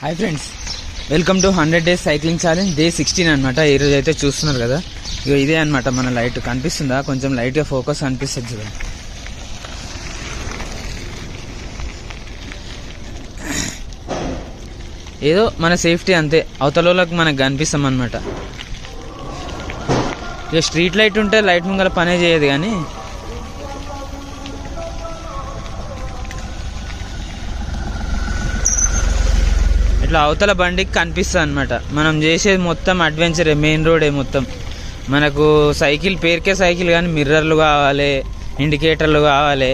Hi friends, welcome to 100 days cycling challenge day 16 అనమాట. ఈరోజు అయితే చూస్తున్నారు కదా, ఇక ఇదే అనమాట మన లైట్. కనిపిస్తుందా? కొంచెం లైట్గా ఫోకస్ అనిపిస్తుంది చూడండి. ఏదో మన సేఫ్టీ అంతే, అవతలకి మనకు కనిపిస్తాం అనమాట. ఇక స్ట్రీట్ లైట్ ఉంటే లైట్ ముంగల పనే చేయదు, కానీ ఇట్లా అవతల బండికి కనిపిస్తుంది అనమాట. మనం చేసేది మొత్తం అడ్వెంచరే, మెయిన్ రోడే మొత్తం. మనకు సైకిల్ పేరుకే సైకిల్, కానీ మిర్రర్లు కావాలి, ఇండికేటర్లు కావాలి.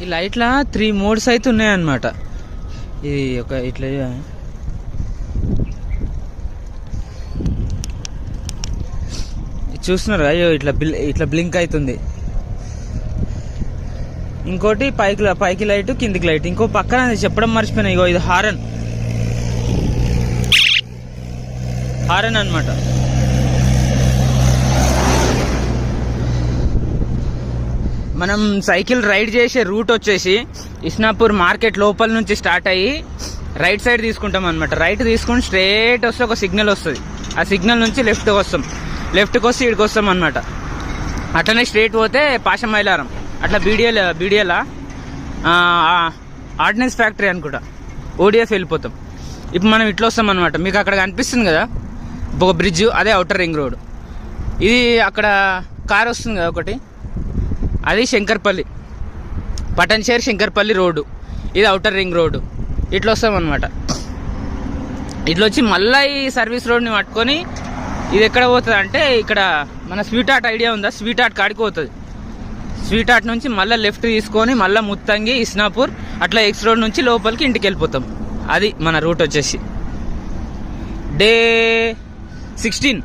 ఈ లైట్లా 3 మోడ్స్ అయితే ఉన్నాయన్నమాట. ఇది ఒక ఇట్లా చూస్తున్నారు, అయ్యో ఇట్లా బ్లింక్ అవుతుంది. ఇంకోటి పైకి లైట్, కిందికి లైట్. ఇంకో పక్కన చెప్పడం మర్చిపోయినా, ఇగో ఇది హారన్ అనమాట. మనం సైకిల్ రైడ్ చేసే రూట్ వచ్చేసి ఇస్నాపూర్ మార్కెట్ లోపల నుంచి స్టార్ట్ అయ్యి రైట్ సైడ్ తీసుకుంటాం అనమాట. రైట్ తీసుకుని స్ట్రేట్ వస్తే ఒక సిగ్నల్ వస్తుంది. ఆ సిగ్నల్ నుంచి లెఫ్ట్కి వస్తాం. లెఫ్ట్కి వస్తే ఇక్కడికి వస్తాం అనమాట. అట్లనే స్ట్రేట్ పోతే పాషమైలారం, అట్లా బీడిఎలా ఆర్డినెన్స్ ఫ్యాక్టరీ అనుకుంటా, ఓడిఎఫ్ వెళ్ళిపోతాం. ఇప్పుడు మనం ఇట్లా వస్తాం అనమాట. మీకు అక్కడ కనిపిస్తుంది కదా ఒక బ్రిడ్జ్, అదే అవుటర్ రింగ్ రోడ్. ఇది అక్కడ కార్ వస్తుంది కదా ఒకటి, అది శంకర్పల్లి, పటన్షేర్ శంకర్పల్లి రోడ్డు. ఇది అవుటర్ రింగ్ రోడ్డు. ఇట్లా వస్తాం అనమాట. ఇట్లా వచ్చి మళ్ళీ ఈ సర్వీస్ రోడ్ని పట్టుకొని ఇది ఎక్కడ పోతుంది అంటే, ఇక్కడ మన స్వీట్ హార్ట్ ఐడియా ఉందా? స్వీట్ హార్ట్ కాడికి పోతుంది. స్వీట్ హార్ట్ నుంచి మళ్ళీ లెఫ్ట్ తీసుకొని మళ్ళీ ముత్తంగి, ఇస్నాపూర్, అట్లా ఎక్స్ రోడ్ నుంచి లోపలికి ఇంటికి వెళ్ళిపోతాం. అది మన రూట్ వచ్చేసి డే 16.